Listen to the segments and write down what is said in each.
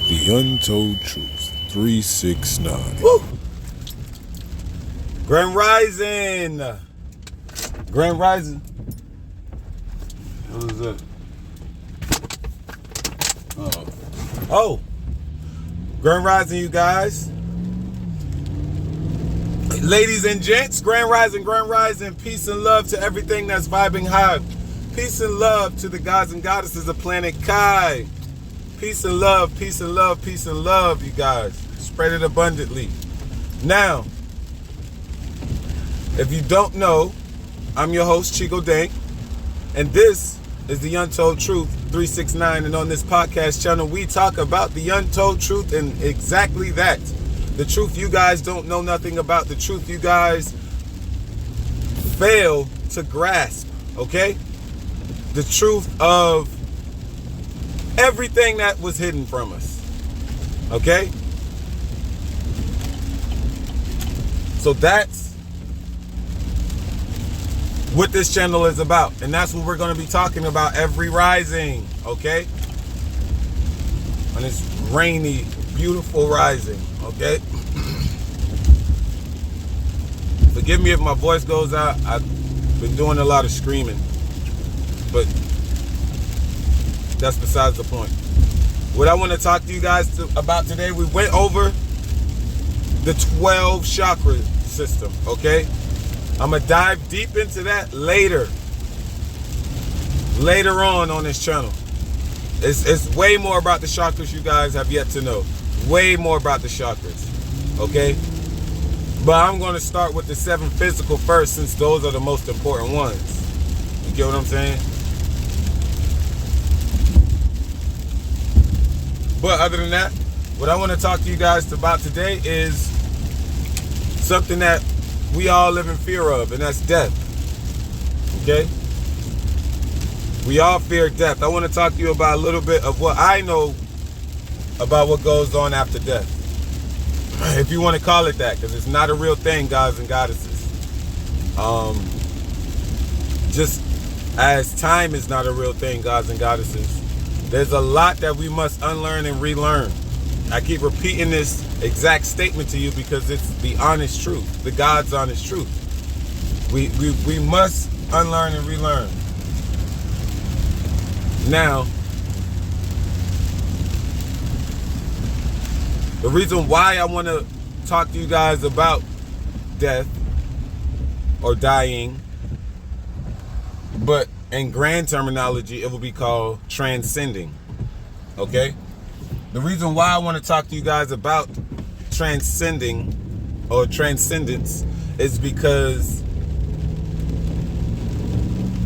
The Untold Truth 369. Woo! Grand Rising. Grand Rising. What is that? Oh. Grand Rising, you guys. Ladies and gents, Grand Rising, Grand Rising. Peace and love to everything that's vibing high. Peace and love to the gods and goddesses of planet Kai. Peace and love, peace and love, peace and love, you guys. Spread it abundantly. Now, if you don't know, I'm your host, ChiicoDank, and this is the Untold Truth 369. And on this podcast channel, we talk about the untold truth and exactly that. The truth you guys don't know nothing about, the truth you guys fail to grasp, okay? The truth of everything that was hidden from us, okay? So that's what this channel is about, and that's what we're going to be talking about every rising, okay? On this rainy, beautiful rising, okay? Forgive me if my voice goes out. I've been doing a lot of screaming, but that's besides the point. What I want to talk to you guys about today, we went over the 12 chakra system, okay? I'm going to dive deep into that later on this channel. It's way more about the chakras you guys have yet to know. Way more about the chakras, okay? But I'm going to start with the 7 physical first, since those are the most important ones. You get what I'm saying? But other than that, what I want to talk to you guys about today is something that we all live in fear of, and that's death. Okay? We all fear death. I want to talk to you about a little bit of what I know about what goes on after death. If you want to call it that, because it's not a real thing, gods and goddesses. Just as time is not a real thing, gods and goddesses, there's a lot that we must unlearn and relearn. I keep repeating this exact statement to you because it's the honest truth, the God's honest truth. We must unlearn and relearn. Now, the reason why I want to talk to you guys about death or dying, but in grand terminology, it will be called transcending, okay? The reason why I want to talk to you guys about transcending or transcendence is because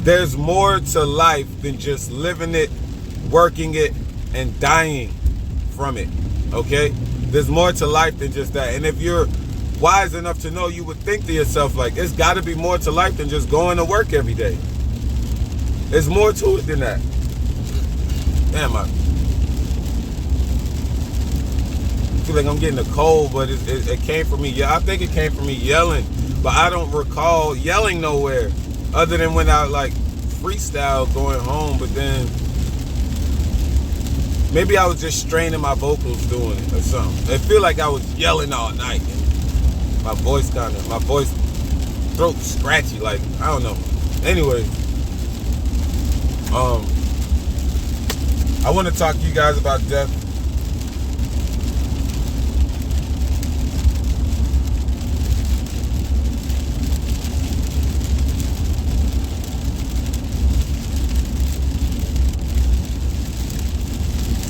there's more to life than just living it, working it, and dying from it, okay? There's more to life than just that. And if you're wise enough to know, you would think to yourself, like, it's got to be more to life than just going to work every day. There's more to it than that. Damn, I feel like I'm getting a cold, but it came from me. Yeah, I think it came from me yelling, but I don't recall yelling nowhere other than when I like freestyle going home. But then maybe I was just straining my vocals doing it or something. It feel like I was yelling all night, and my voice throat scratchy, like, I don't know. Anyway, I want to talk to you guys about death.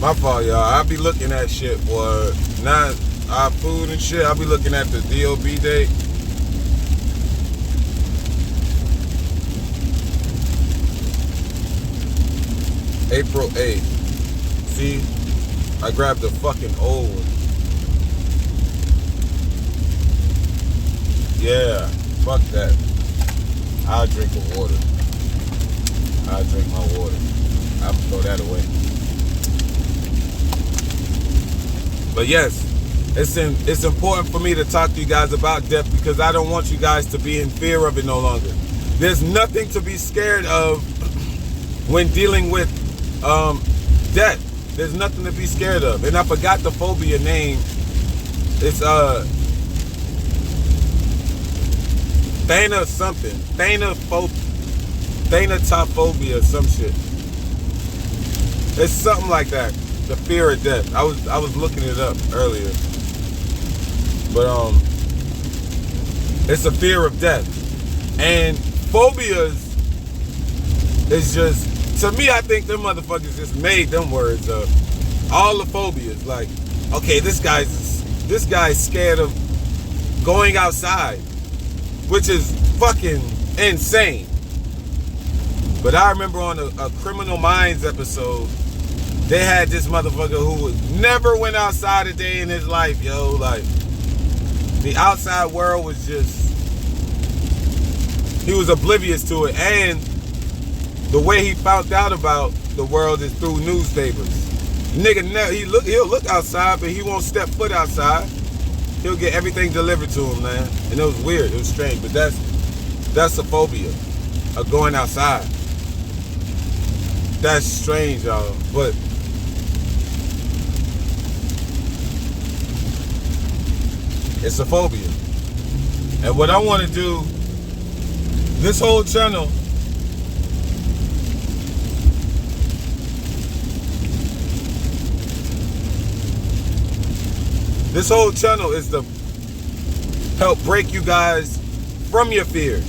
My fault, y'all. I be looking at shit, boy. Not our food and shit. I be looking at the DOB date. April 8th. See? I grabbed the fucking old one. Yeah. Fuck that. I'll drink the water. I'll drink my water. I'll throw that away. But yes, it's important for me to talk to you guys about death because I don't want you guys to be in fear of it no longer. There's nothing to be scared of when dealing with death. There's nothing to be scared of. And I forgot the phobia name. It's Thana something. Thanatophobia or some shit. It's something like that. The fear of death. I was looking it up earlier. But it's a fear of death. And phobias is just, to me, I think them motherfuckers just made them words up. All the phobias, like, okay, this guy's scared of going outside, which is fucking insane. But I remember on a Criminal Minds episode, they had this motherfucker who never went outside a day in his life, yo. Like, the outside world was just, he was oblivious to it. And the way he found out about the world is through newspapers. Nigga, he'll look outside, but he won't step foot outside. He'll get everything delivered to him, man. And it was weird, it was strange, but that's a phobia of going outside. That's strange, y'all. But it's a phobia. And what I want to do, this whole channel, is to help break you guys from your fears,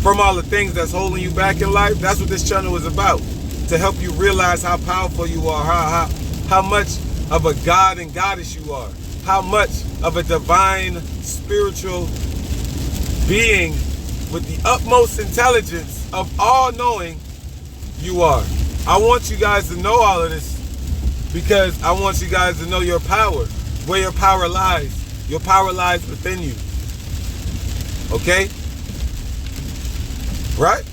from all the things that's holding you back in life. That's what this channel is about. To help you realize how powerful you are, how much of a god and goddess you are, how much of a divine spiritual being with the utmost intelligence of all knowing you are. I want you guys to know all of this because I want you guys to know your power, where your power lies. Your power lies within you. Okay? Right?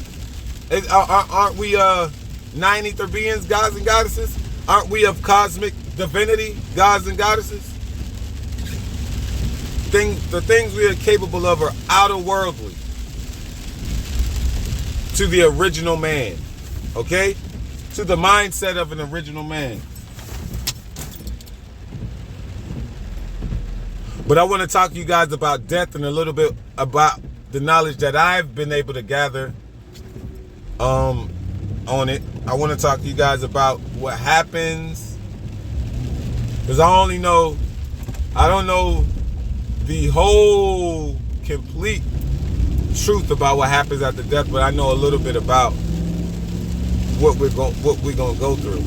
Aren't we 9 ether beings, gods and goddesses? Aren't we of cosmic divinity, gods and goddesses? The things we are capable of are outer worldly to the original man. Okay? To the mindset of an original man. But I want to talk to you guys about death and a little bit about the knowledge that I've been able to gather on it. I want to talk to you guys about what happens, because I don't know the whole complete truth about what happens after death, but I know a little bit about what we're gonna go through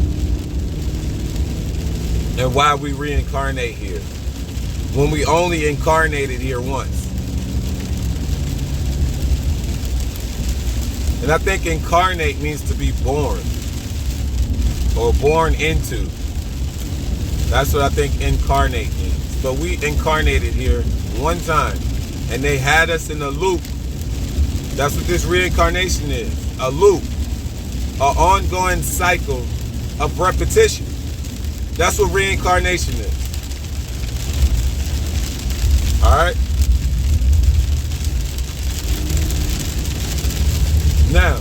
and why we reincarnate here when we only incarnated here once. And I think incarnate means to be born or born into. That's what I think incarnate means. But we incarnated here one time and they had us in a loop. That's what this reincarnation is, a loop, an ongoing cycle of repetition. That's what reincarnation is. All right? Now,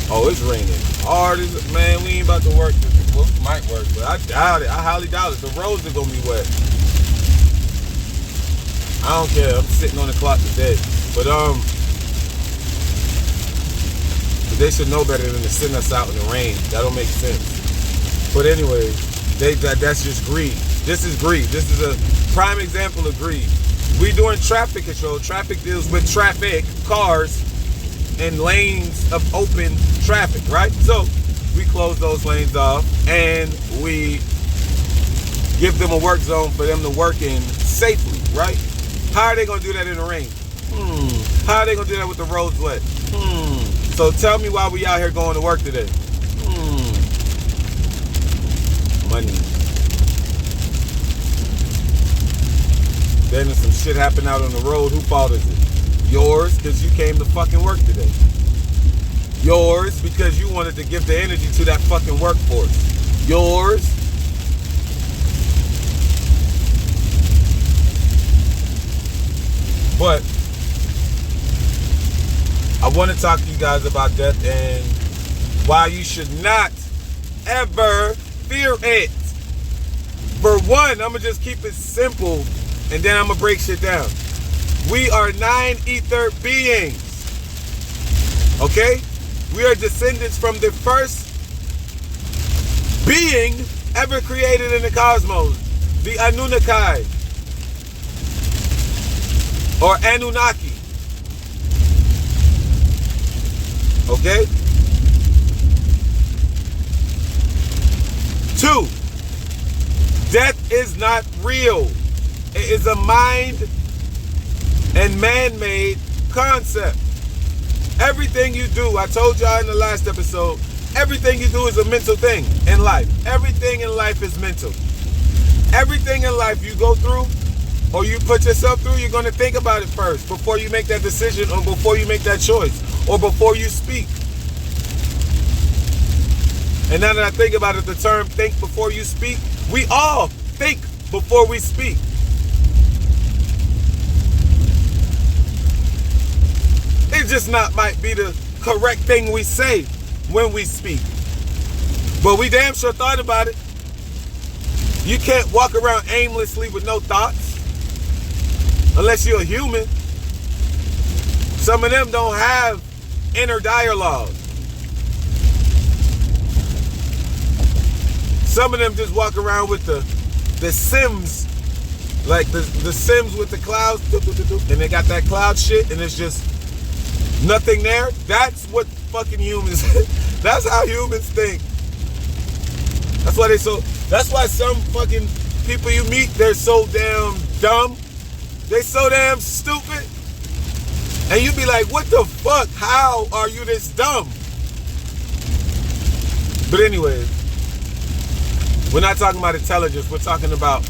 oh, it's raining hard as, man, we ain't about to work this. Well, we might work, but I doubt it. I highly doubt it. The roads are gonna be wet. I don't care. I'm sitting on the clock today. But they should know better than to send us out in the rain. That don't make sense. But anyway, that's just greed. This is greed. This is a prime example of greed. We doing traffic control. Traffic deals with traffic, cars, and lanes of open traffic, right? So we close those lanes off and we give them a work zone for them to work in safely, right? How are they gonna do that in the rain? How are they gonna do that with the roads wet? So tell me why we out here going to work today. Money. Then some shit happened out on the road. Who fault is it? Yours, because you came to fucking work today. Yours, because you wanted to give the energy to that fucking workforce. Yours. But I want to talk to you guys about death and why you should not ever fear it. For one, I'm going to just keep it simple, and then I'm going to break shit down. We are 9 ether beings. Okay? We are descendants from the first being ever created in the cosmos, the Anunnaki, or Anunnaki. Okay? 2, death is not real. It is a mind and man-made concept. Everything you do, I told y'all in the last episode, everything you do is a mental thing in life. Everything in life is mental. Everything in life you go through or you put yourself through, you're going to think about it first before you make that decision or before you make that choice or before you speak. And now that I think about it, the term think before you speak, we all think before we speak. It just might be the correct thing we say when we speak. But we damn sure thought about it. You can't walk around aimlessly with no thoughts. Unless you're a human. Some of them don't have inner dialogue. Some of them just walk around with the Sims. Like the Sims with the clouds. And they got that cloud shit and it's just nothing there. That's what fucking humans. That's how humans think. That's why some fucking people you meet, they're so damn dumb. They so damn stupid. And you be like, what the fuck? How are you this dumb? But anyways, we're not talking about intelligence. We're talking about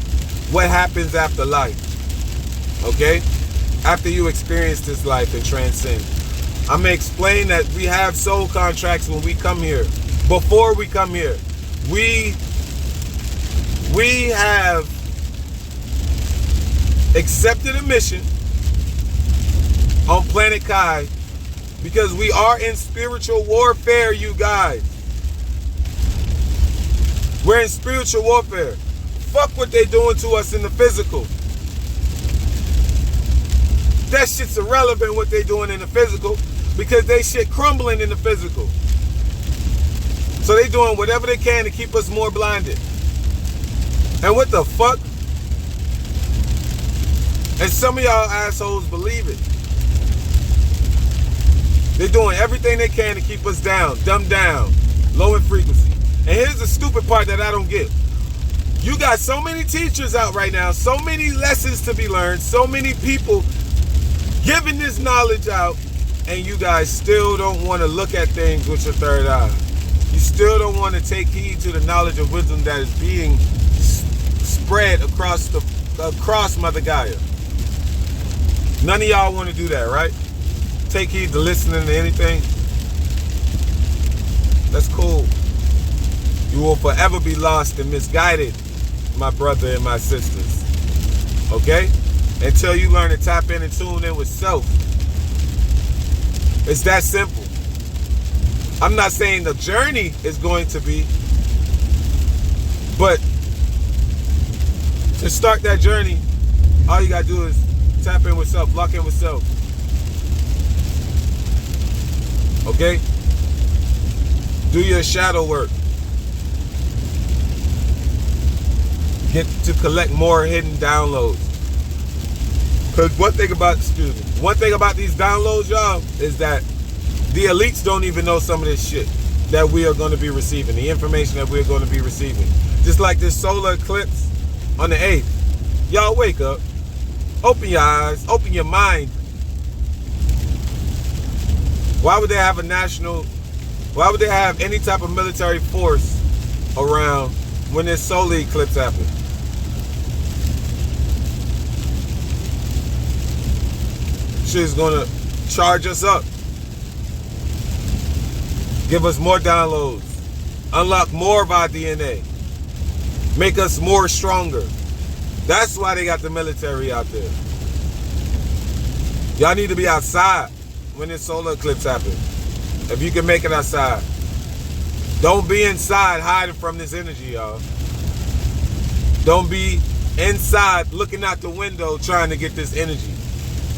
what happens after life. Okay? After you experience this life and transcend. I'm going to explain that we have soul contracts when we come here. Before we come here, we have accepted a mission on planet Kai because we are in spiritual warfare, you guys. We're in spiritual warfare. Fuck what they doing to us in the physical. That shit's irrelevant what they doing in the physical because they shit crumbling in the physical. So they doing whatever they can to keep us more blinded. And what the fuck? And some of y'all assholes believe it. They're doing everything they can to keep us down, dumbed down, low in frequency. And here's the stupid part that I don't get. You got so many teachers out right now, so many lessons to be learned, so many people giving this knowledge out, and you guys still don't want to look at things with your third eye. You still don't want to take heed to the knowledge of wisdom that is being spread across Mother Gaia. None of y'all want to do that, right? Take heed to listening to anything. That's cool. You will forever be lost and misguided, my brother and my sisters. Okay? Until you learn to tap in and tune in with self. It's that simple. I'm not saying the journey is going to be, but to start that journey, all you gotta do is tap in with self, lock in with self. Okay? Do your shadow work. Get to collect more hidden downloads. Because one thing about these downloads, y'all, is that the elites don't even know some of this shit that we are going to be receiving, the information that we're going to be receiving. Just like this solar eclipse on the 8th. Y'all wake up. Open your eyes. Open your mind. Why would they have why would they have any type of military force around when this solar eclipse happens? Shit's gonna charge us up. Give us more downloads. Unlock more of our DNA. Make us more stronger. That's why they got the military out there. Y'all need to be outside when this solar eclipse happens. If you can make it outside. Don't be inside hiding from this energy, y'all. Don't be inside looking out the window trying to get this energy.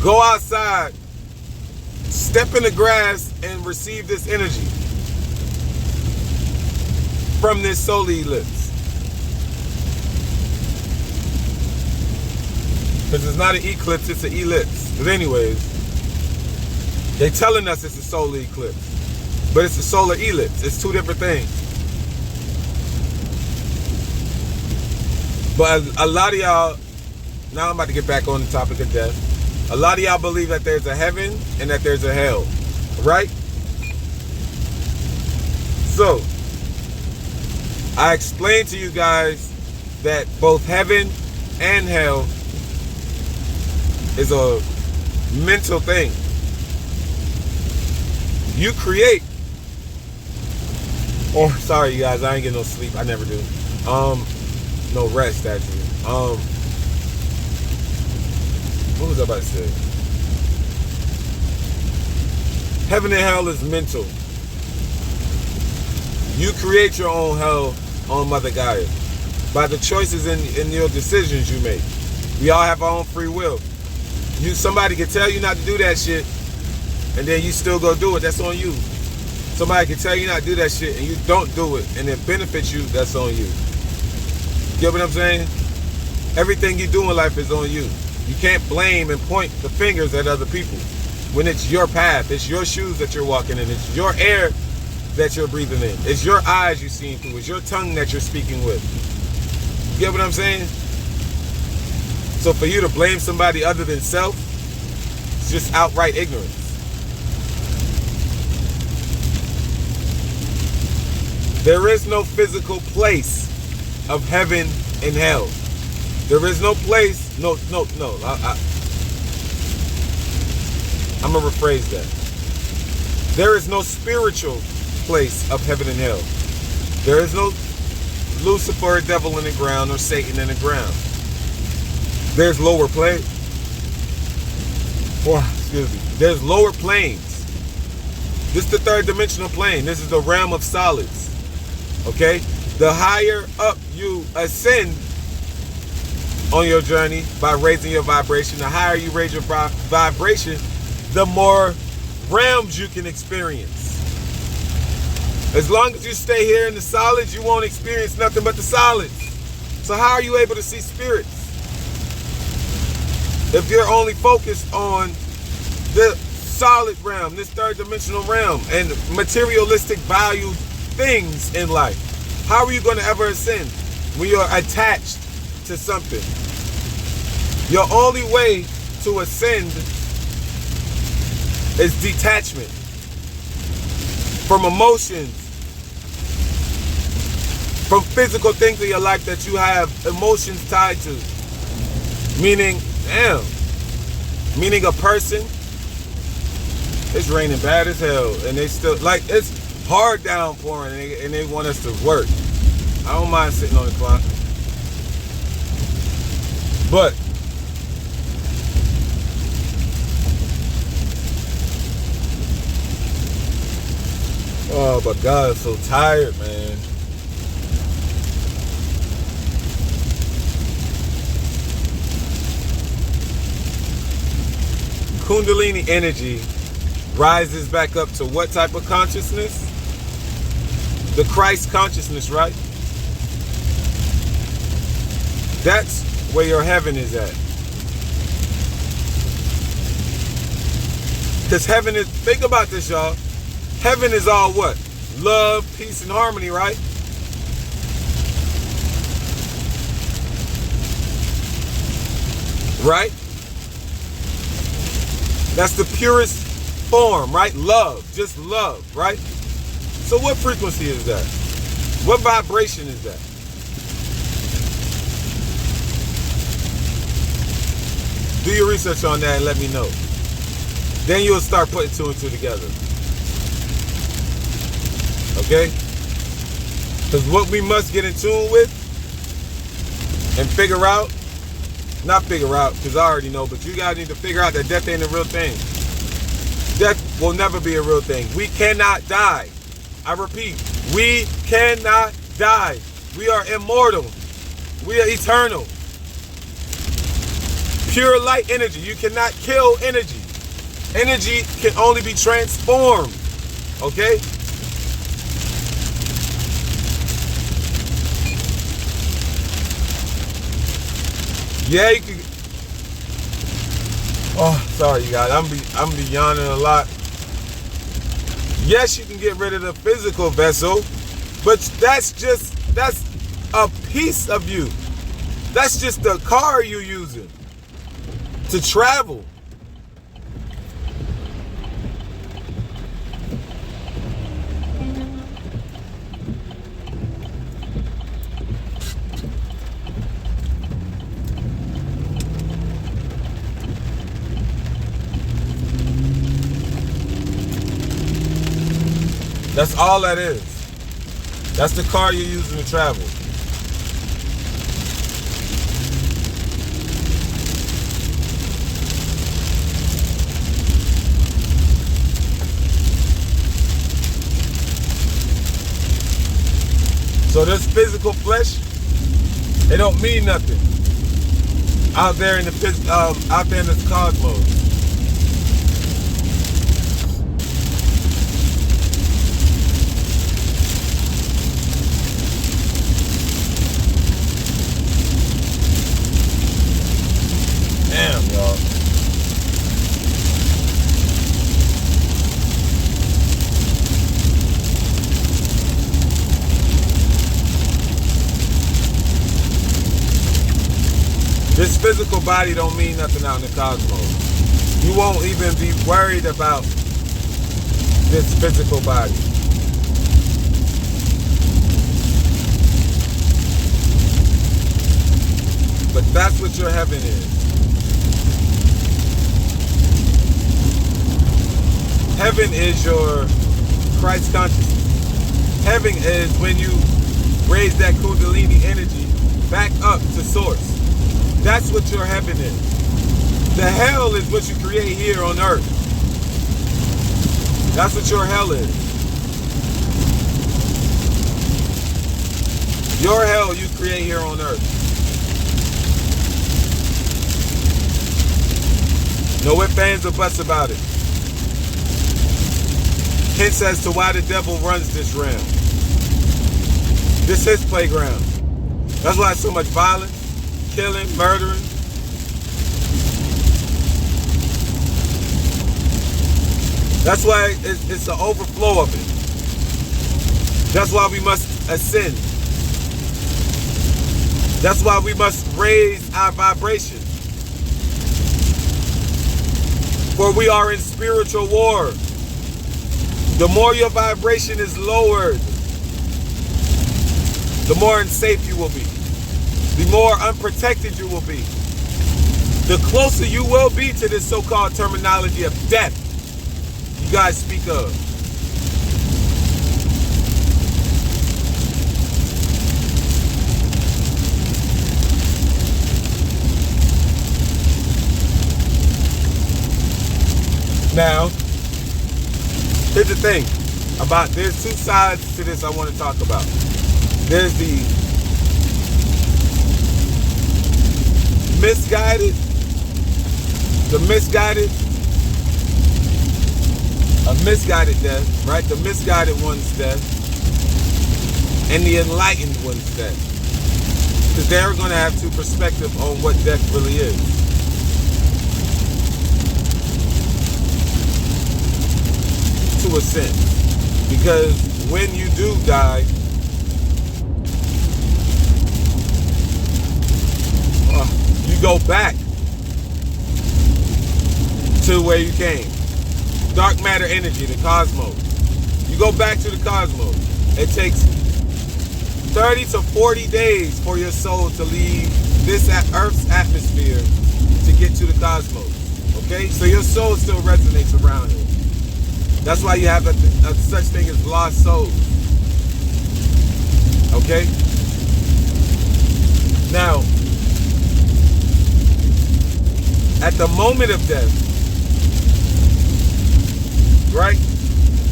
Go outside, step in the grass, and receive this energy from this solar eclipse. Because it's not an eclipse, it's an ellipse. But anyways, they're telling us it's a solar eclipse. But it's a solar ellipse. It's two different things. But a lot of y'all, now I'm about to get back on the topic of death. A lot of y'all believe that there's a heaven and that there's a hell. Right? So, I explained to you guys that both heaven and hell is a mental thing. You create. Oh, sorry you guys, I ain't getting no sleep. I never do. No rest actually. What was I about to say? Heaven and hell is mental. You create your own hell on Mother Gaia by the choices in your decisions you make. We all have our own free will. Somebody can tell you not to do that shit, and then you still go do it. That's on you. Somebody can tell you not to do that shit, and you don't do it, and it benefits you. That's on you. You get what I'm saying? Everything you do in life is on you. You can't blame and point the fingers at other people when it's your path. It's your shoes that you're walking in. It's your air that you're breathing in. It's your eyes you're seeing through. It's your tongue that you're speaking with. You get what I'm saying? So for you to blame somebody other than self, it's just outright ignorance. There is no physical place of heaven and hell. There is no place, no. I'm going to rephrase that. There is no spiritual place of heaven and hell. There is no Lucifer, or devil in the ground, or Satan in the ground. There's lower planes. Excuse me. There's lower planes. This is the third dimensional plane. This is the realm of solids. Okay? The higher up you ascend on your journey by raising your vibration, the higher you raise your vibration, the more realms you can experience. As long as you stay here in the solids, you won't experience nothing but the solids. So how are you able to see spirits? If you're only focused on the solid realm, this third dimensional realm, and materialistic valued things in life, how are you going to ever ascend when you're attached to something? Your only way to ascend is detachment from emotions, from physical things in your life that you have emotions tied to. Meaning a person. It's raining bad as hell, and they still, like, it's hard downpouring, and they want us to work. I don't mind sitting on the clock, but oh my God, I'm so tired, man. Kundalini energy rises back up to what type of consciousness? The Christ consciousness, right? That's where your heaven is at. Because heaven is, think about this, y'all. Heaven is all what? Love, peace, and harmony, right? Right? That's the purest form, right? Love, just love, right? So what frequency is that? What vibration is that? Do your research on that and let me know. Then you'll start putting two and two together. Okay? Because what we must get in tune with and figure out, not figure out, because I already know, but you guys need to figure out that death ain't a real thing. Death will never be a real thing. We cannot die. I repeat, We cannot die. We are immortal. We are eternal. Pure light energy. You cannot kill energy. Energy can only be transformed. Okay? Yeah, you can. Oh, sorry, you guys. I'm be yawning a lot. Yes, you can get rid of the physical vessel, but that's a piece of you. That's just the car you're using to travel. That's all that is. That's the car you're using to travel. So this physical flesh, it don't mean nothing out there in the out there in this cosmos. Damn, y'all. This physical body don't mean nothing out in the cosmos. You won't even be worried about this physical body. But that's what your heaven is. Heaven is your Christ consciousness. Heaven is when you raise that Kundalini energy back up to source. That's what your heaven is. The hell is what you create here on earth. That's what your hell is. Your hell you create here on earth. No ifs, ands, or buts about it. Hints as to why the devil runs this realm. This is his playground. That's why there's so much violence, killing, murdering. That's why it's the overflow of it. That's why we must ascend. That's why we must raise our vibration. For we are in spiritual war. The more your vibration is lowered, the more unsafe you will be. The more unprotected you will be. The closer you will be to this so-called terminology of death you guys speak of. Now, here's the thing about, there's two sides to this I want to talk about. There's the misguided, a misguided death, right? The misguided one's death and the enlightened one's death. Because they're going to have two perspectives on what death really is. To a sense, because when you do die, you go back to where you came. Dark matter energy, the cosmos. You go back to the cosmos. It takes 30 to 40 days for your soul to leave this Earth's atmosphere to get to the cosmos. Okay, so your soul still resonates around here. That's why you have a such thing as lost souls. Okay? Now, at the moment of death, right?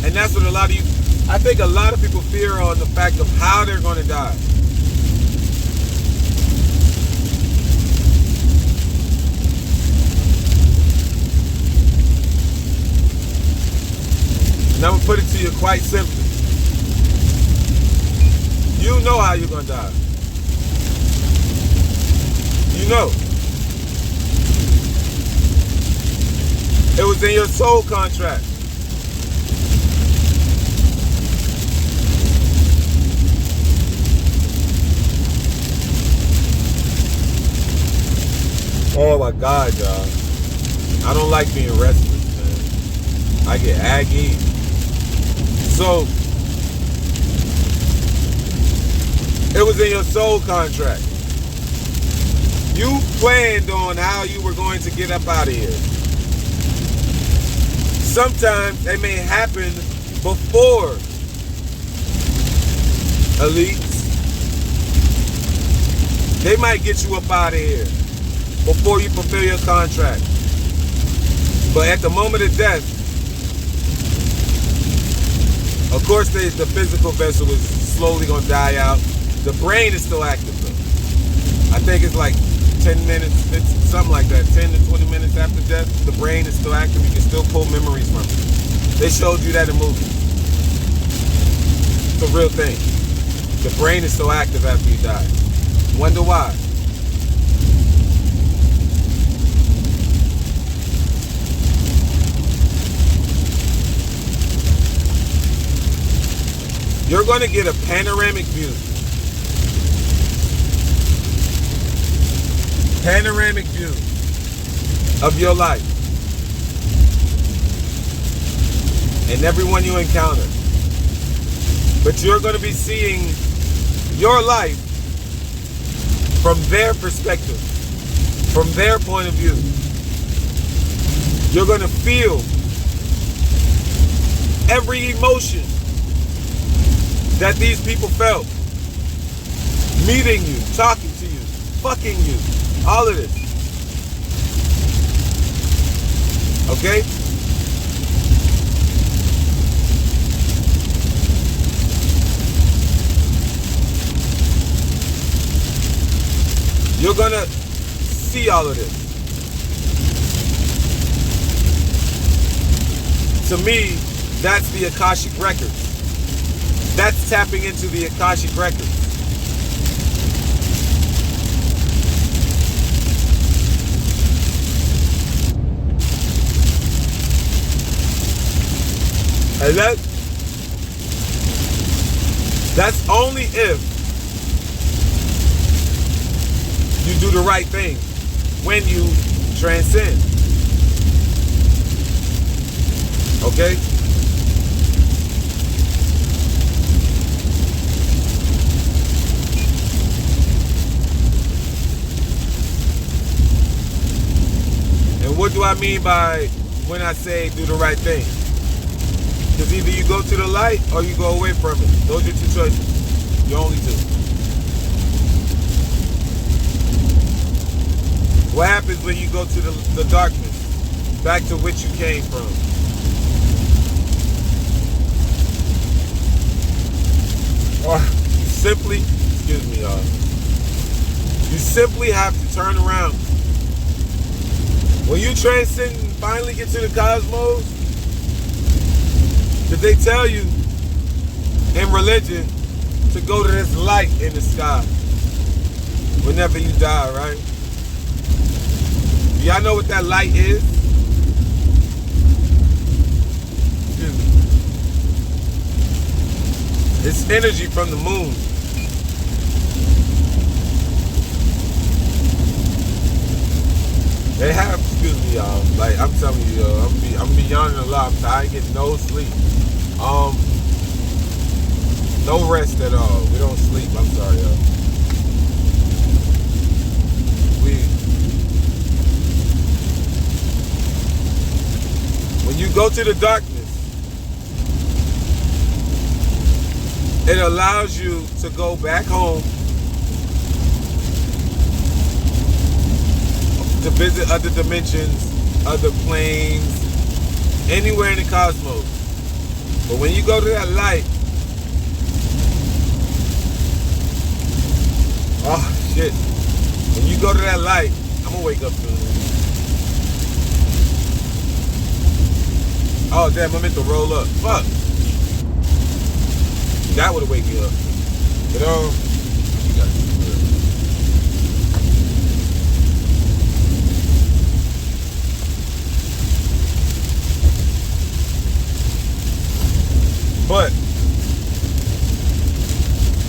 And that's what a lot of you I think a lot of people fear on the fact of how they're going to die. And I'm going to put it to you quite simply. You know how you're going to die. You know. It was in your soul contract. Oh my God, y'all. I don't like being restless, man. I get aggy. So, it was in your soul contract. You planned on how you were going to get up out of here. Sometimes it may happen before elites. They might get you up out of here before you fulfill your contract. But at the moment of death, of course the physical vessel is slowly going to die out. The brain is still active though. I think it's like 10 minutes, something like that, 10 to 20 minutes after death, the brain is still active. You can still pull memories from it. They showed you that in movies. It's a real thing. The brain is still active after you die. Wonder why? You're going to get a panoramic view. Panoramic view of your life and everyone you encounter. But you're going to be seeing your life from their perspective, from their point of view. You're going to feel every emotion that these people felt. Meeting you, talking to you, fucking you. All of this. Okay? You're gonna see all of this. To me, that's the Akashic Records. That's tapping into the Akashic Records. And that's only if you do the right thing when you transcend. Okay? And what do I mean by when I say do the right thing? Because either you go to the light or you go away from it. Those are your two choices. Your only two. What happens when you go to the darkness? Back to which you came from. Or you simply, excuse me y'all, you simply have to turn around. When you transcend and finally get to the cosmos, did they tell you in religion to go to this light in the sky whenever you die, right? Do y'all know what that light is? Excuse me. It's energy from the moon. They have, excuse me y'all, like I'm telling you, yo, I'm be yawning a lot. I ain't getting no sleep. No rest at all. We don't sleep. I'm sorry, y'all. When you go to the darkness, it allows you to go back home to visit other dimensions, other planes, anywhere in the cosmos. But when you go to that light, Oh, shit. When you go to that light, I'm gonna wake up soon. Oh, damn, I meant to roll up. Fuck. That would've wake you up. You know? You got it. But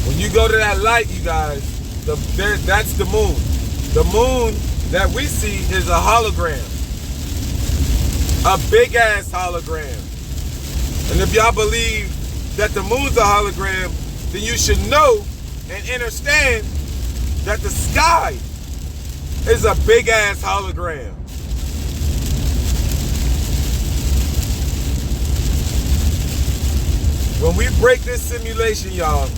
when you go to that light, you guys, that's the moon. The moon that we see is a hologram. A big ass hologram. And if y'all believe that the moon's a hologram, then you should know and understand that the sky is a big ass hologram. When we break this simulation, y'all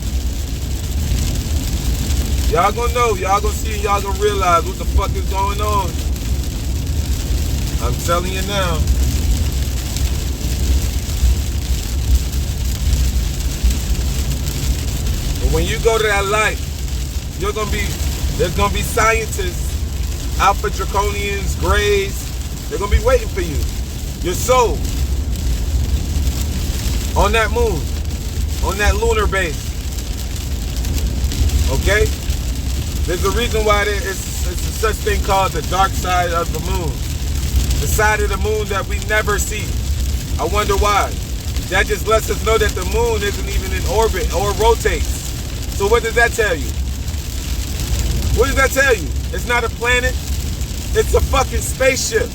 gonna know, y'all gonna see, y'all gonna realize what the fuck is going on. I'm telling you now. But when you go to that light, there's gonna be scientists, Alpha Draconians, Greys, they're gonna be waiting for you. Your soul. On that moon, on that lunar base. Okay? There's a reason why it's such thing called the dark side of the moon. The side of the moon that we never see. I wonder why. That just lets us know that the moon isn't even in orbit or rotates. So what does that tell you? What does that tell you? It's not a planet. It's a fucking spaceship.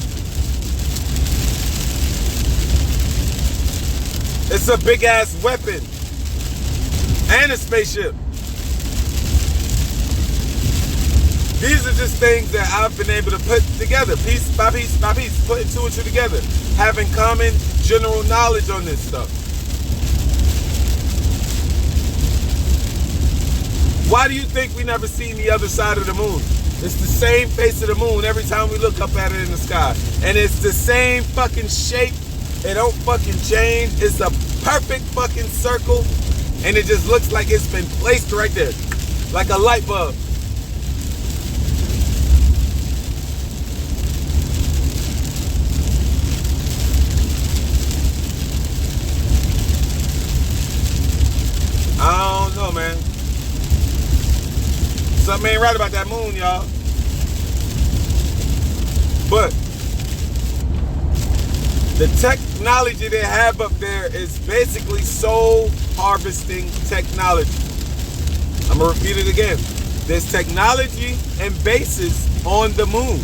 It's a big ass weapon and a spaceship. These are just things that I've been able to put together, piece by piece by piece, putting two and two together, having common general knowledge on this stuff. Why do you think we never seen the other side of the moon? It's the same face of the moon every time we look up at it in the sky. And it's the same fucking shape. It don't fucking change. It's a perfect fucking circle. And it just looks like it's been placed right there. Like a light bulb. I don't know, man. Something ain't right about that moon, y'all. But the technology they have up there is basically soul harvesting technology. I'm gonna repeat it again. There's technology and bases on the moon.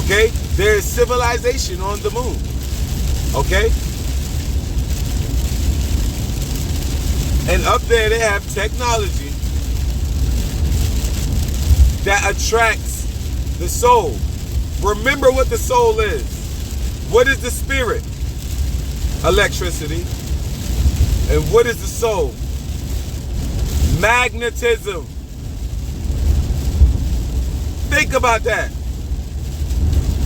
Okay? There's civilization on the moon. Okay? And up there they have technology that attracts the soul. Remember what the soul is. What is the spirit? Electricity. And what is the soul? Magnetism. Think about that.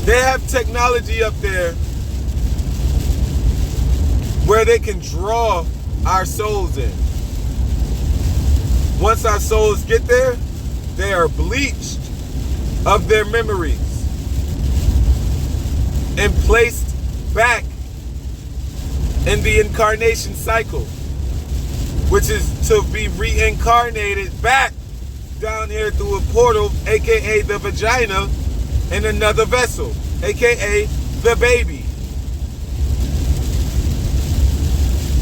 They have technology up there where they can draw our souls in. Once our souls get there, they are bleached of their memories and placed back in the incarnation cycle, which is to be reincarnated back down here through a portal, aka the vagina, in another vessel, aka the baby.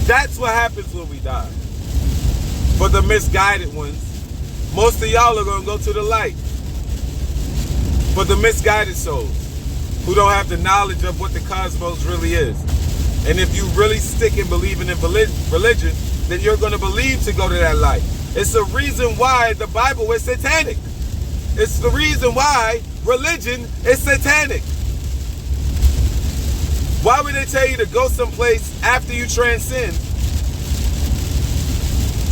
That's what happens when we die. For the misguided ones, most of y'all are gonna go to the light. For the misguided souls, who don't have the knowledge of what the cosmos really is. And if you really stick in believing in religion, then you're gonna believe to go to that light. It's the reason why the Bible is satanic. It's the reason why religion is satanic. Why would they tell you to go someplace after you transcend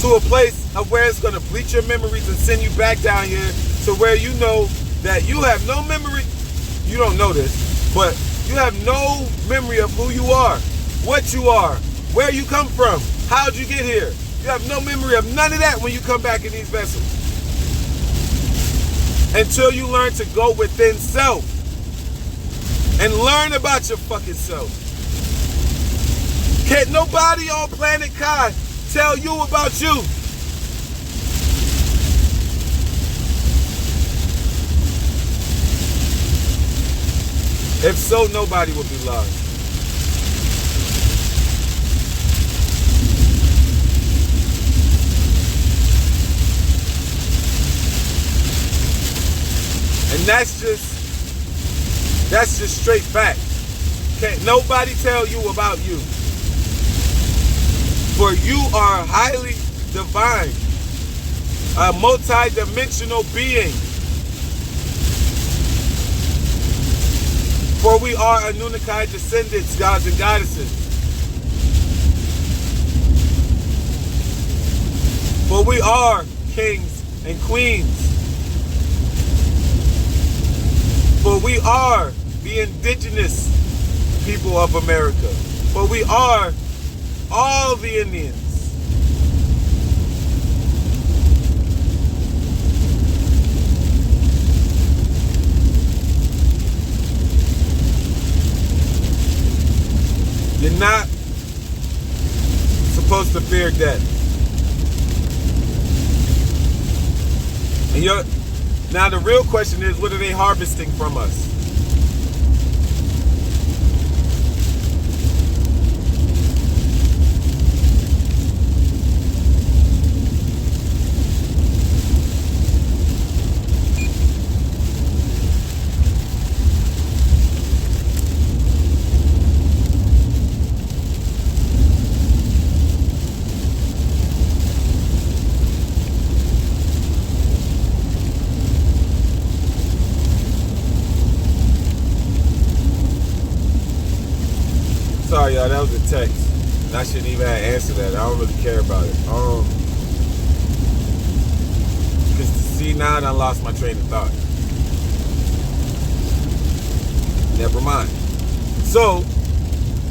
to a place of where it's going to bleach your memories and send you back down here to where you know that you have no memory? You don't know this, but you have no memory of who you are, what you are, where you come from, how'd you get here. You have no memory of none of that when you come back in these vessels. until you learn to go within self and learn about your fucking self. Can't nobody on planet Kai tell you about you. If so, nobody will be lost. And that's just straight fact. Can't nobody tell you about you. For you are highly divine, a multi-dimensional being. For we are Anunnaki descendants, gods and goddesses. For we are kings and queens. For we are the indigenous people of America. For we are all the Indians. You're not supposed to fear death. And now the real question is, what are they harvesting from us? Sorry, y'all, that was a text. And I shouldn't even have answered that. I don't really care about it. Because see, now I done lost my train of thought. Never mind. So,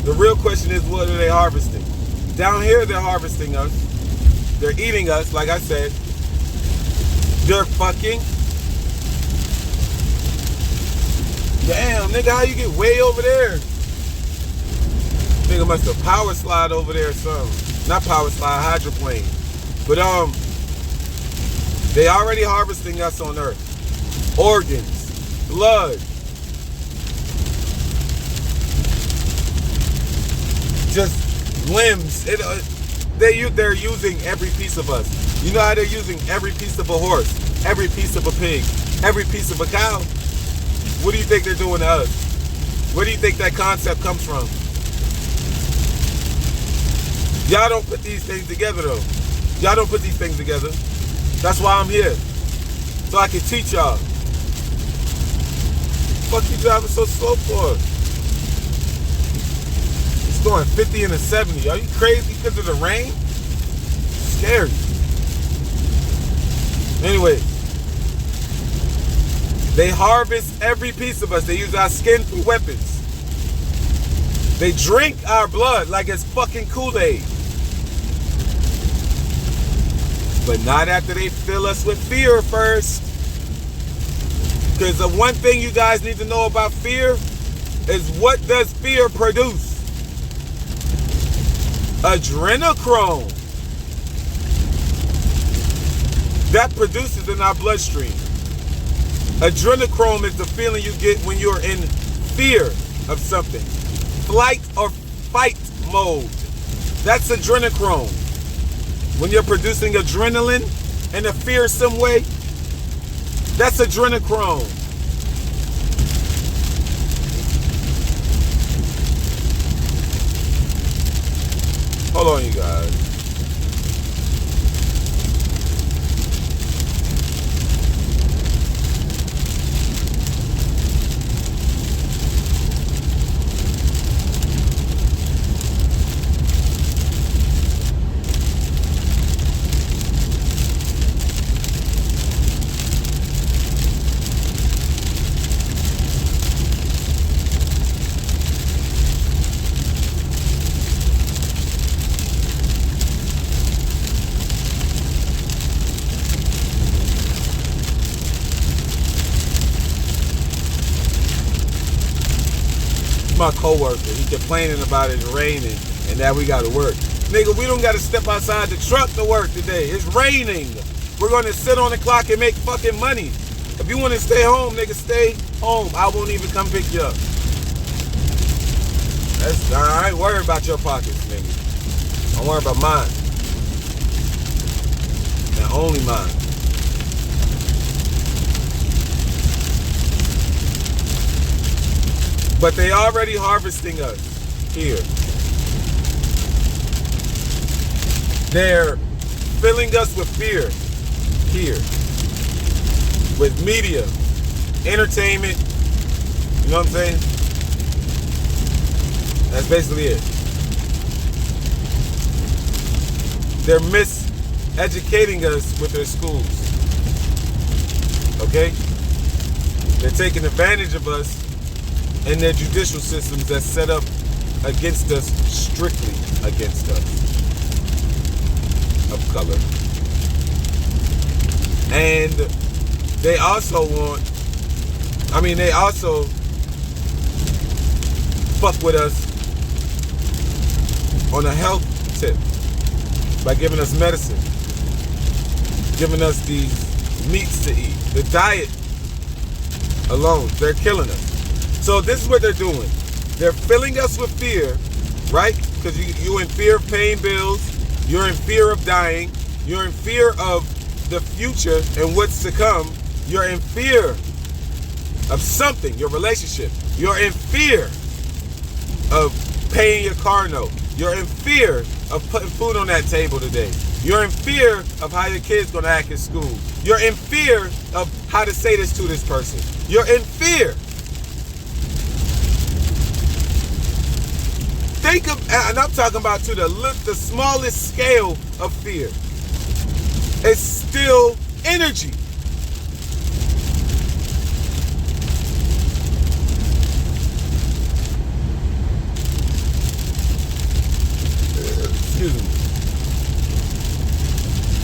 the real question is, what are they harvesting? Down here, they're harvesting us. They're eating us, like I said. They're fucking. Damn, nigga, how you get way over there? Nigga must have power slide over there or something. Not power slide, hydroplane. But they already harvesting us on Earth. Organs, blood. Just limbs. They're using every piece of us. You know how they're using every piece of a horse, every piece of a pig, every piece of a cow? What do you think they're doing to us? Where do you think that concept comes from? Y'all don't put these things together, though. Y'all don't put these things together. That's why I'm here. So I can teach y'all. Fuck you driving so slow for? It's going 50 and a 70. Are you crazy because of the rain? Scary. Anyway, they harvest every piece of us. They use our skin for weapons. They drink our blood like it's fucking Kool-Aid. But not after they fill us with fear first. Because the one thing you guys need to know about fear is, what does fear produce? Adrenochrome. That produces in our bloodstream. Adrenochrome is the feeling you get when you're in fear of something. Flight or fight mode. That's adrenochrome. When you're producing adrenaline in a fearsome way, that's adrenochrome. Hold on, you guys. my coworker. He complaining about it raining and now we gotta work. Nigga, we don't gotta step outside the truck to work today. It's raining. We're gonna sit on the clock and make fucking money. If you wanna stay home, nigga, stay home. I won't even come pick you up. I ain't worried about your pockets, nigga. I'm worried about mine. And only mine. But they already harvesting us here. They're filling us with fear here. With media, entertainment, you know what I'm saying? That's basically it. They're miseducating us with their schools. Okay? They're taking advantage of us and their judicial systems that's set up against us, strictly against us, of color. And they also they also fuck with us on a health tip by giving us medicine, giving us these meats to eat. The diet alone, they're killing us. So this is what they're doing. They're filling us with fear, right? Because you're in fear of paying bills. You're in fear of dying. You're in fear of the future and what's to come. You're in fear of something, your relationship. You're in fear of paying your car note. You're in fear of putting food on that table today. You're in fear of how your kid's gonna act in school. You're in fear of how to say this to this person. You're in fear. Think of, and I'm talking about to the smallest scale of fear. It's still energy. Excuse me.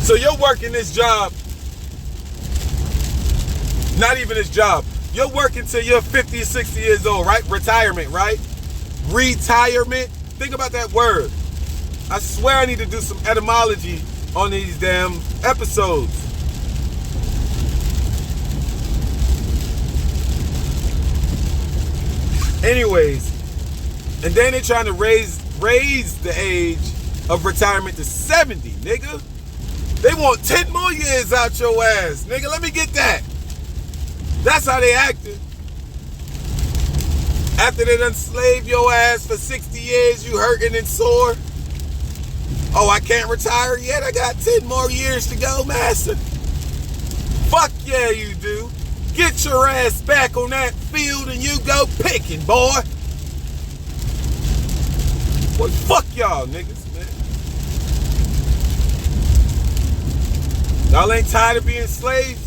So you're working this job, not even this job. You're working till you're 50 or 60 years old, right? Retirement, right? Retirement. Think about that word. I swear I need to do some etymology on these damn episodes. Anyways, and then they're trying to raise the age of retirement to 70, nigga. They want 10 more years out your ass, nigga. Let me get that. That's how they acting. After they done slave your ass for 60 years, you hurting and sore. Oh, I can't retire yet? I got 10 more years to go, master. Fuck yeah, you do. Get your ass back on that field and you go picking, boy. Boy, fuck y'all niggas, man. Y'all ain't tired of being slaves?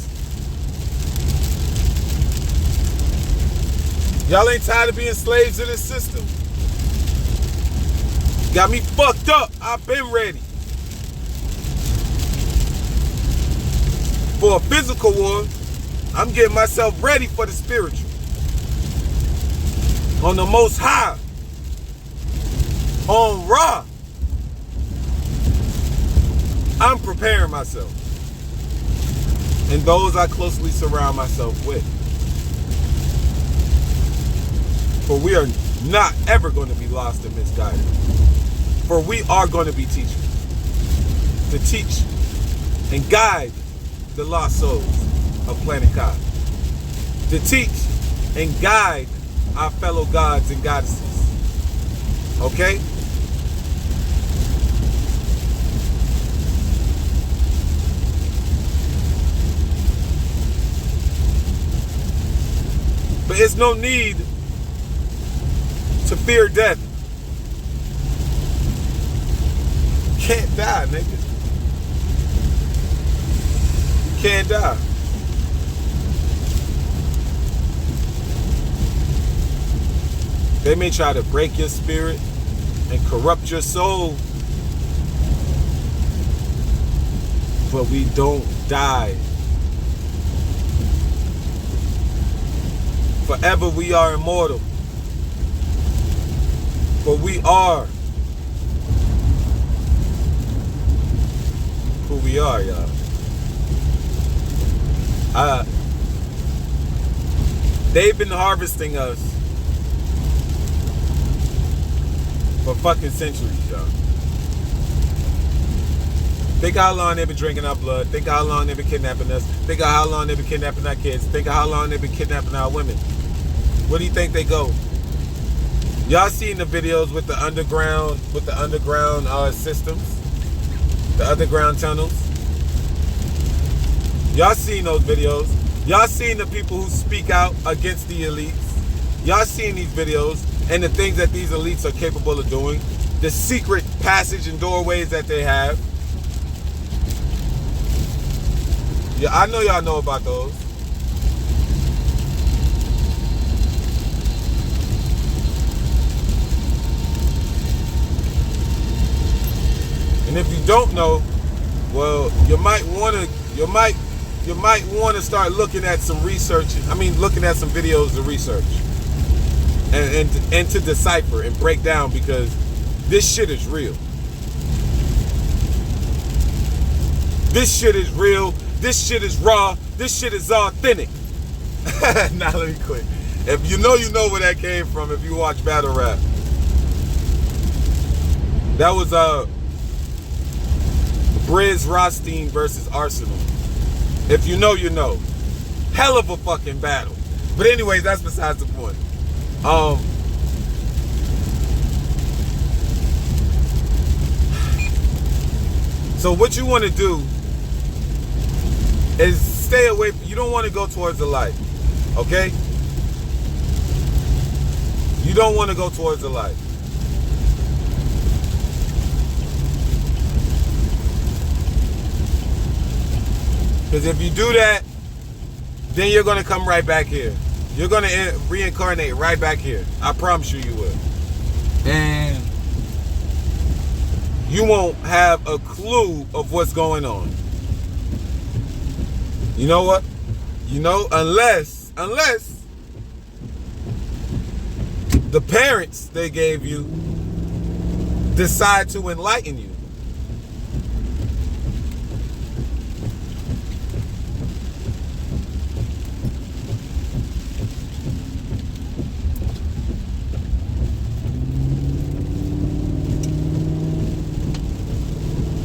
Y'all ain't tired of being slaves to this system? Got me fucked up. I've been ready. For a physical war, I'm getting myself ready for the spiritual. On the Most High. On Ra. I'm preparing myself. And those I closely surround myself with. For we are not ever going to be lost and misguided. For we are going to be teachers. To teach and guide the lost souls of planet God. To teach and guide our fellow gods and goddesses. Okay? But it's no need to fear death. You can't die, nigga. You can't die. They may try to break your spirit and corrupt your soul, but we don't die. Forever we are immortal. For we are who we are, y'all. They've been harvesting us for fucking centuries, y'all. Think of how long they've been drinking our blood. Think of how long they've been kidnapping us. Think of how long they've been kidnapping our kids. Think of how long they've been kidnapping our women. Where do you think they go? Y'all seen the videos with the underground systems, the underground tunnels? Y'all seen those videos? Y'all seen the people who speak out against the elites? Y'all seen these videos and the things that these elites are capable of doing? The secret passage and doorways that they have? Yeah, I know y'all know about those. And if you don't know, well, you might want to start looking at some research. I mean, looking at some videos of research, and to decipher and break down, because this shit is real. This shit is real. This shit is raw. This shit is authentic. Now let me quit. If you know where that came from. If you watch battle rap, that was Briz Rothstein versus Arsenal. If you know, you know. Hell of a fucking battle. But anyways, that's besides the point. So what you want to do is stay away. You don't want to go towards the light. Okay? You don't want to go towards the light. Because if you do that, then you're going to come right back here. You're going to reincarnate right back here. I promise you, you will. And you won't have a clue of what's going on. You know what? You know, unless the parents they gave you decide to enlighten you.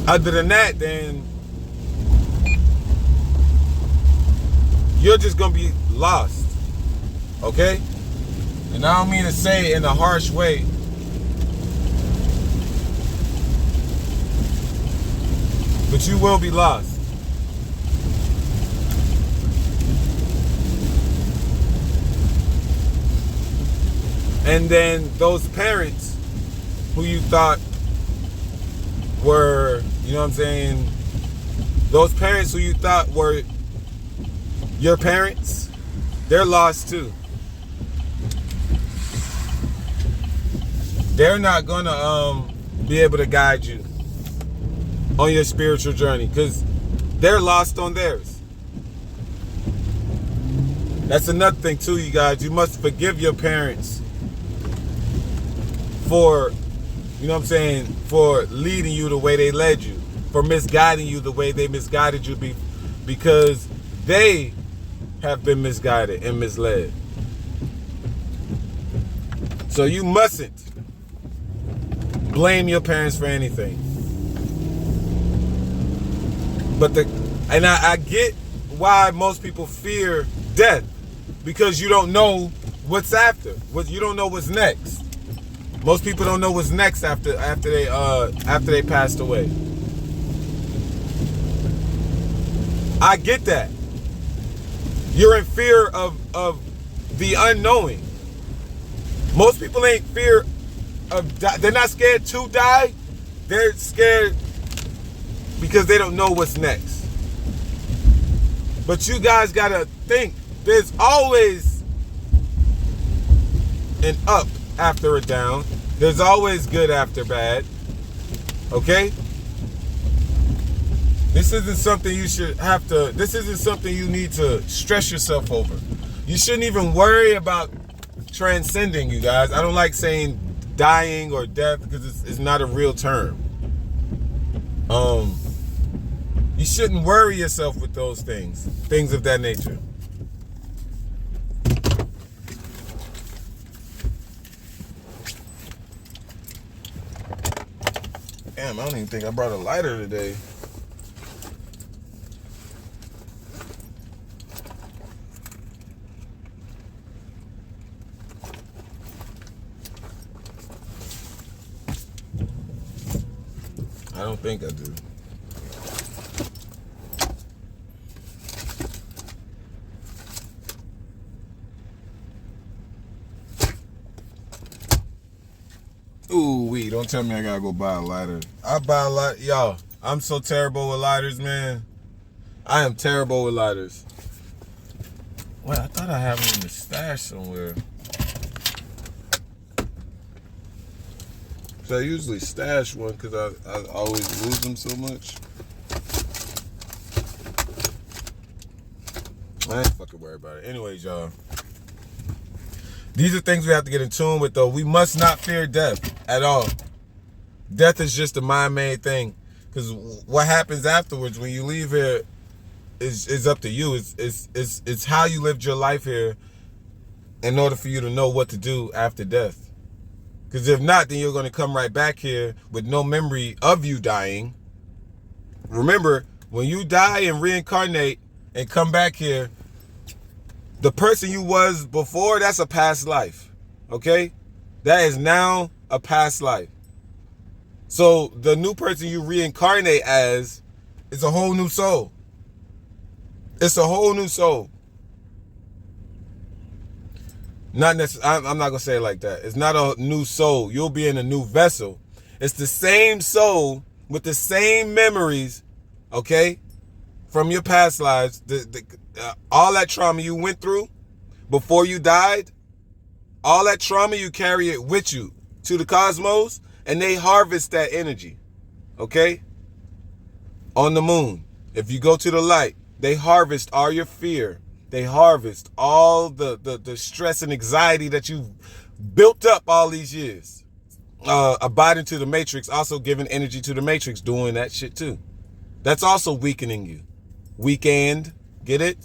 Other than that, then you're just gonna be lost. Okay? And I don't mean to say it in a harsh way. But you will be lost. And then those parents who you thought were, you know what I'm saying, those parents who you thought were your parents, they're lost too. They're not gonna be able to guide you on your spiritual journey because they're lost on theirs. That's another thing too, you guys. You must forgive your parents for, you know what I'm saying, for leading you the way they led you, for misguiding you the way they misguided you, because they have been misguided and misled. So you mustn't blame your parents for anything. But I get why most people fear death, because you don't know what's after. You don't know what's next. Most people don't know what's next after they passed away. I get that. You're in fear of the unknowing. Most people ain't fear of they're not scared to die. They're scared because they don't know what's next. But you guys gotta think, there's always an up after a down. There's always good after bad. Okay? This isn't something this isn't something you need to stress yourself over. You shouldn't even worry about transcending, you guys. I don't like saying dying or death because it's not a real term. You shouldn't worry yourself with those things of that nature. Damn, I don't even think I brought a lighter today. I don't think I do. Ooh, don't tell me I gotta go buy a lighter. I buy a lighter. Y'all, I'm so terrible with lighters, man. I am terrible with lighters. Wait, I thought I have them in the stash somewhere. So I usually stash one because I always lose them so much. I ain't fucking worried about it. Anyways, y'all. These are things we have to get in tune with, though. We must not fear death at all. Death is just a mind-made thing. Because what happens afterwards when you leave here is up to you. It's how you lived your life here in order for you to know what to do after death. Because if not, then you're going to come right back here with no memory of you dying. Remember, when you die and reincarnate and come back here, the person you was before, that's a past life. Okay? That is now a past life. So the new person you reincarnate as is a whole new soul. It's a whole new soul. Not necessarily, I'm not going to say it like that. It's not a new soul. You'll be in a new vessel. It's the same soul with the same memories, okay, from your past lives. All that trauma you went through before you died, all that trauma, you carry it with you to the cosmos, and they harvest that energy, okay? On the moon, if you go to the light, they harvest all your fear. They harvest all the stress and anxiety that you've built up all these years. Abiding to the matrix, also giving energy to the matrix, doing that shit too. That's also weakening you. Weekend, get it?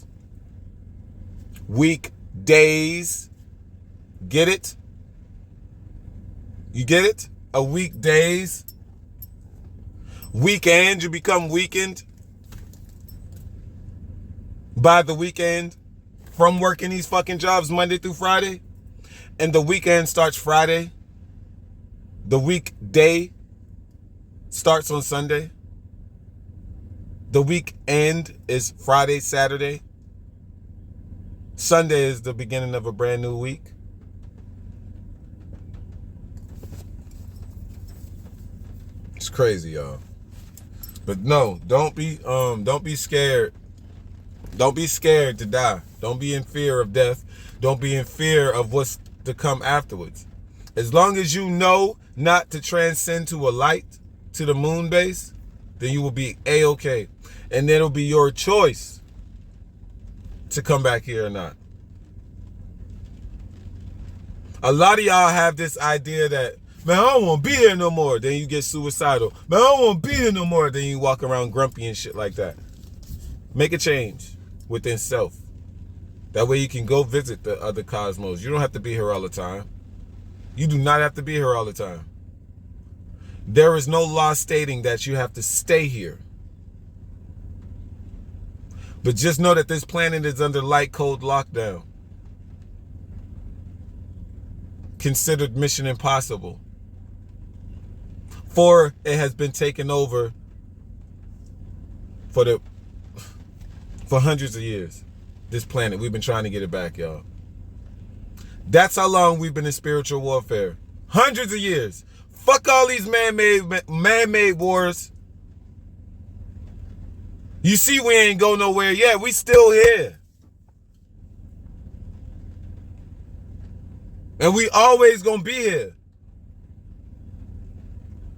Weekdays, get it? You get it? A weekdays. Weekend, you become weakened by the weekend from working these fucking jobs Monday through Friday. And the weekend starts Friday. The weekday starts on Sunday. The weekend is Friday, Saturday. Sunday is the beginning of a brand new week. It's crazy, y'all. But no, don't be scared. Don't be scared to die. Don't be in fear of death. Don't be in fear of what's to come afterwards. As long as you know not to transcend to a light, to the moon base, then you will be A-okay. And then it'll be your choice to come back here or not. A lot of y'all have this idea that, man, I don't want to be here no more. Then you get suicidal. Man, I don't want to be here no more. Then you walk around grumpy and shit like that. Make a change within self. That way you can go visit the other cosmos. You don't have to be here all the time. You do not have to be here all the time. There is no law stating that you have to stay here. But just know that this planet is under light code lockdown. Considered mission impossible. For it has been taken over for hundreds of years. This planet, we've been trying to get it back, y'all. That's how long we've been in spiritual warfare. Hundreds of years. Fuck all these man-made wars. You see we ain't go nowhere yet. We still here. And we always gonna be here.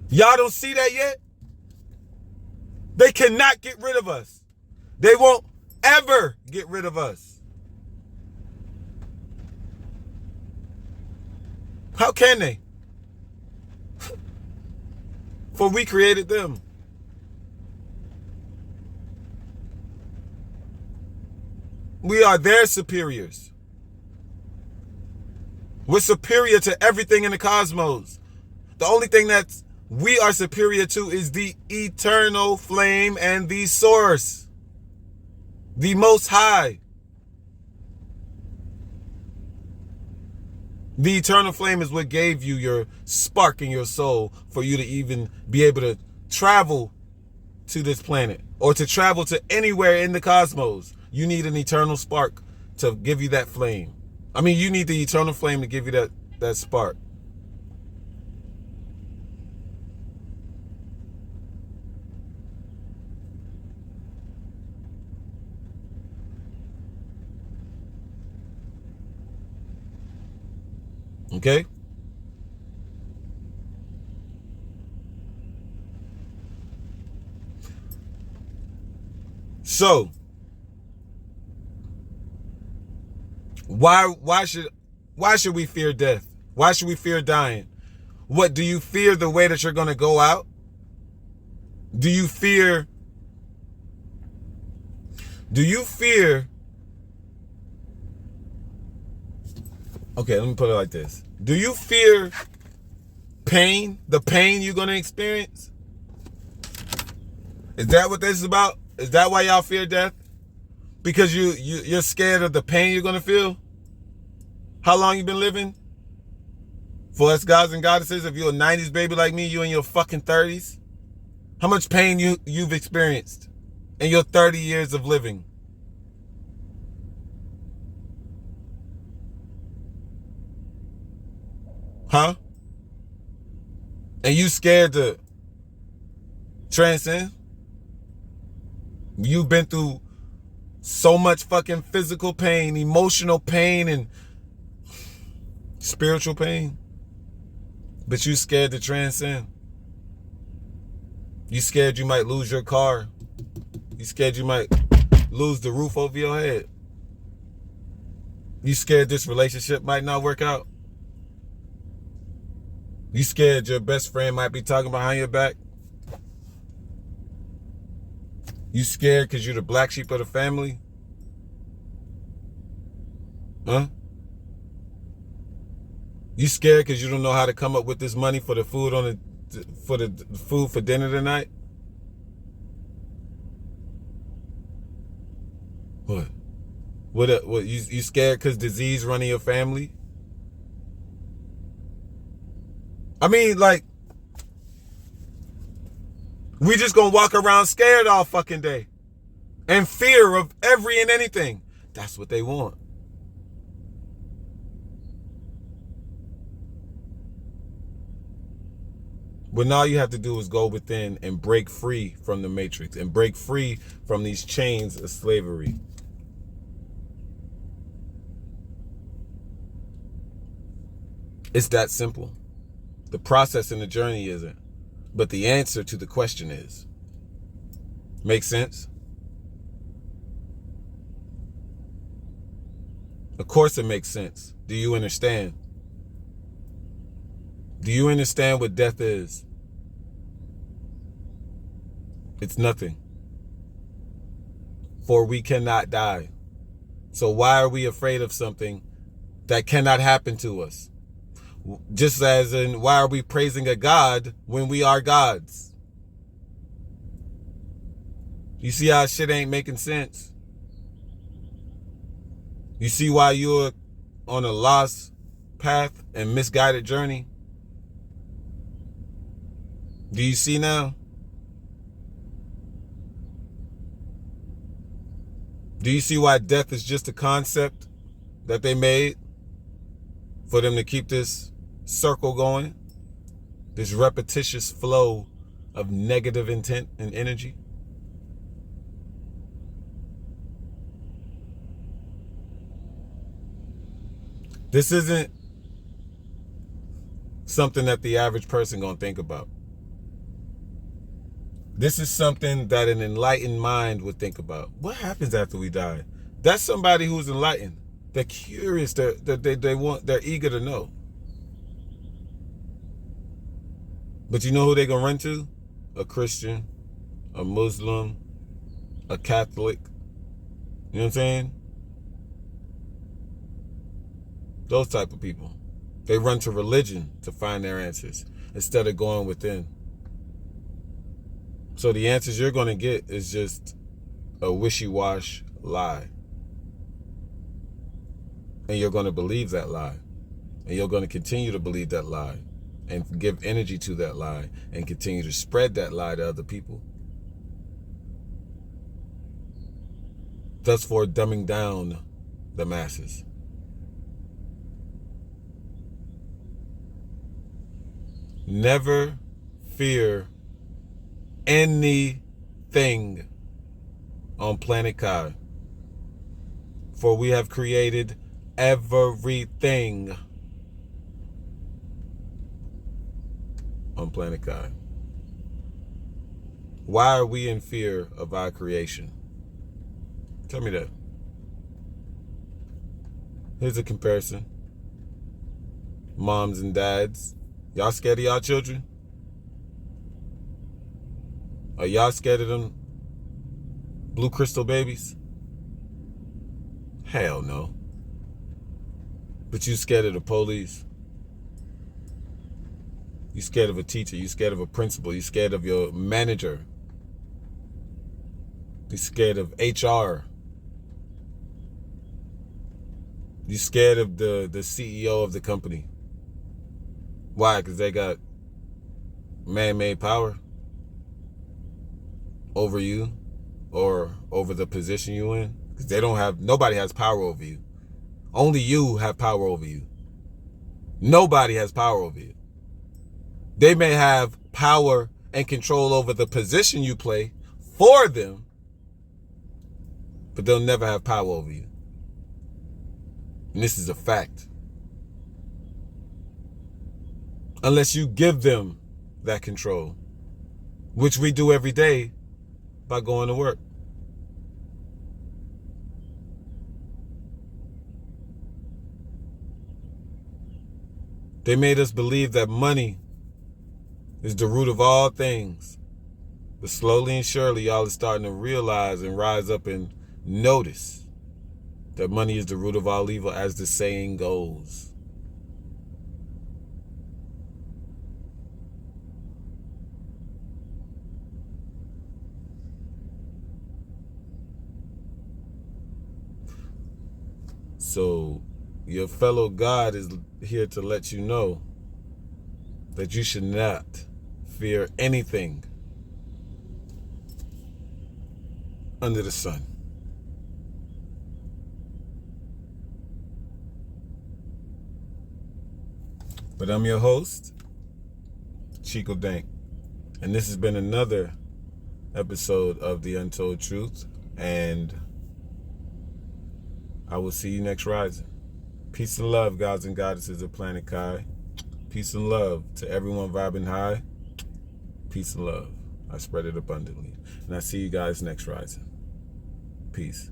Y'all don't see that yet? They cannot get rid of us. They won't ever get rid of us. How can they? For we created them. We are their superiors. We're superior to everything in the cosmos. The only thing that we are superior to is the eternal flame and the source, the Most High. The eternal flame is what gave you your spark in your soul for you to even be able to travel to this planet or to travel to anywhere in the cosmos. You need an eternal spark to give you that flame. I mean, you need the eternal flame to give you that spark. Okay? So, why should we fear death? Why should we fear dying? What, do you fear the way that you're going to go out? Do you fear Okay, let me put it like this. Do you fear pain? The pain you're going to experience? Is that what this is about? Is that why y'all fear death? Because you're scared of the pain you're going to feel? How long you been living? For us gods and goddesses, if you're a 90s baby like me, you in your fucking 30s. How much pain you've experienced in your 30 years of living? Huh? And you scared to transcend? You've been through so much fucking physical pain, emotional pain, and spiritual pain. But you scared to transcend. You scared you might lose your car. You scared you might lose the roof over your head. You scared this relationship might not work out. You scared your best friend might be talking behind your back. You scared because you're the black sheep of the family? Huh? You scared because you don't know how to come up with this money for the food for dinner tonight? What? What? You scared because disease running your family? I mean, like, we just gonna walk around scared all fucking day. And fear of every and anything. That's what they want. But all you have to do is go within and break free from the matrix and break free from these chains of slavery. It's that simple. The process and the journey isn't. But the answer to the question is. Make sense? Of course it makes sense. Do you understand? Do you understand what death is? It's nothing. For we cannot die. So why are we afraid of something that cannot happen to us? Just as in, why are we praising a God when we are gods? You see how shit ain't making sense? You see why you're on a lost path and misguided journey? Do you see now? Do you see why death is just a concept that they made for them to keep this circle going? This repetitious flow of negative intent and energy? This isn't something that the average person gonna think about. This is something that an enlightened mind would think about. What happens after we die? That's somebody who's enlightened. They're curious. They eager to know. But you know who they gonna run to? A Christian, a Muslim, a Catholic. You know what I'm saying? Those type of people. They run to religion to find their answers instead of going within. So the answers you're going to get is just a wishy-wash lie. And you're going to believe that lie. And you're going to continue to believe that lie and give energy to that lie and continue to spread that lie to other people. Thus for dumbing down the masses. Never fear anything on planet Kai, for we have created everything on planet Kai. Why are we in fear of our creation? Tell me that. Here's a comparison. Moms and dads, y'all scared of y'all children? Are y'all scared of them blue crystal babies? Hell no. But you scared of the police? You scared of a teacher? You scared of a principal? You scared of your manager? You scared of HR? You scared of the CEO of the company? Why? Because they got man-made power over you or over the position you in? Because they don't have, nobody has power over you. Only you have power over you. Nobody has power over you. They may have power and control over the position you play for them, but they'll never have power over you. And this is a fact. Unless you give them that control, which we do every day by going to work. They made us believe that money is the root of all things. But slowly and surely, y'all are starting to realize and rise up and notice that money is the root of all evil, as the saying goes. So your fellow God is here to let you know that you should not fear anything under the sun. But I'm your host, ChiicoDank, and this has been another episode of The Untold Truth, and I will see you next rising. Peace and love, gods and goddesses of Planet Kai. Peace and love to everyone vibing high. Peace and love. I spread it abundantly. And I see you guys next rising. Peace.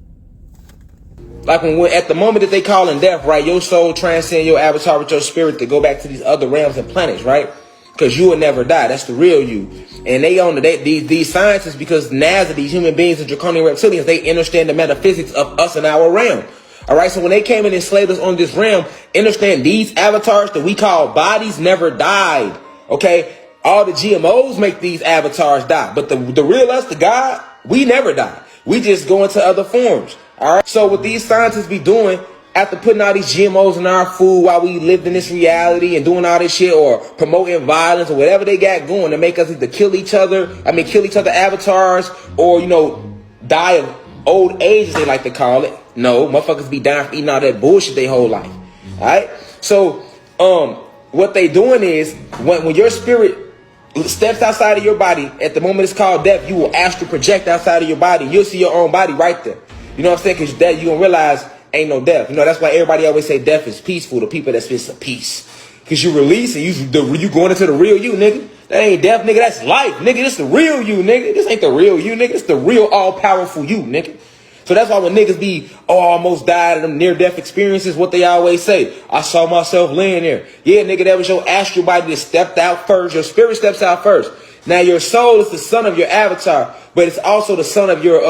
Like when at the moment that they call in death, right, your soul transcends your avatar with your spirit to go back to these other realms and planets, right? Because you will never die. That's the real you. And they own these scientists, because NASA, these human beings and draconian reptilians, they understand the metaphysics of us and our realm. All right, so when they came and enslaved us on this realm, understand these avatars that we call bodies never died. Okay, all the GMOs make these avatars die, but the real us, the God, we never die. We just go into other forms. All right, so what these scientists be doing after putting all these GMOs in our food while we lived in this reality and doing all this shit, or promoting violence or whatever they got going to make us either kill each other avatars, or, you know, die of old age, as they like to call it. No, motherfuckers be dying for eating all that bullshit their whole life. All right, so what they doing is when your spirit steps outside of your body, at the moment it's called death, you will astral project outside of your body. You'll see your own body right there. You know what I'm saying? Because that you're gonna realize ain't no death. You know, that's why everybody always say death is peaceful. The people that spits a peace, because you release and you going into the real you, nigga. That ain't death, nigga. That's life, nigga. This the real you, nigga. This ain't the real you, nigga. It's the real all powerful you, nigga. So that's why when niggas be, oh, I almost died of them near-death experiences, what they always say, I saw myself laying there. Yeah, nigga, that was your astral body that stepped out first. Your spirit steps out first. Now your soul is the son of your avatar, but it's also the son of your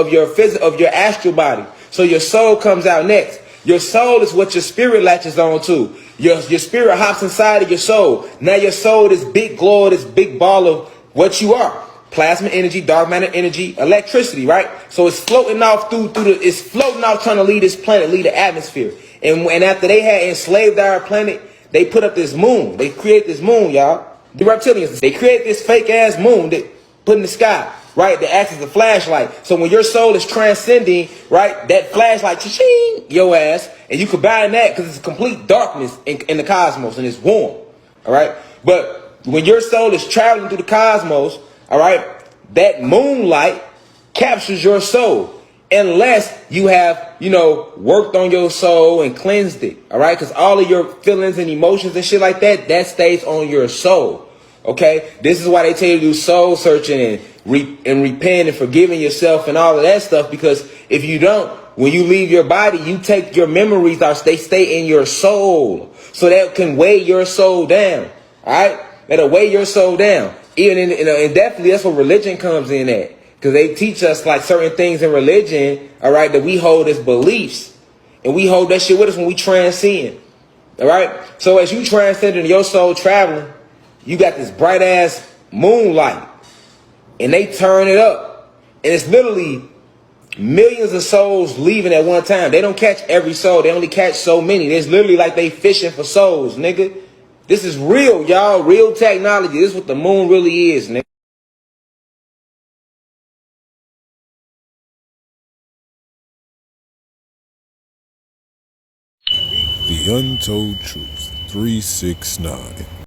astral body. So your soul comes out next. Your soul is what your spirit latches on to. Your spirit hops inside of your soul. Now your soul, this big glow, this big ball of what you are. Plasma energy, dark matter energy, electricity, right? So it's floating off it's floating off trying to leave this planet, leave the atmosphere. And after they had enslaved our planet, they put up this moon. They create this moon, y'all. The reptilians, they create this fake ass moon that put in the sky, right? That acts as a flashlight. So when your soul is transcending, right, that flashlight, cha-ching, your ass, and you combine that because it's complete darkness in the cosmos and it's warm, all right? But when your soul is traveling through the cosmos, all right, that moonlight captures your soul. Unless you have, worked on your soul and cleansed it. All right. Because all of your feelings and emotions and shit like that stays on your soul. OK, this is why they tell you to do soul searching and repent and forgiving yourself and all of that stuff. Because if you don't, when you leave your body, you take your memories, they stay in your soul. So that can weigh your soul down. All right. That'll weigh your soul down. Even and definitely that's where religion comes in at. Because they teach us like certain things in religion, all right, that we hold as beliefs. And we hold that shit with us when we transcend. All right. So as you transcend in your soul traveling, you got this bright ass moonlight. And they turn it up. And it's literally millions of souls leaving at one time. They don't catch every soul. They only catch so many. It's literally like they fishing for souls, nigga. This is real, y'all. Real technology. This is what the moon really is, nigga. The Untold Truth 369.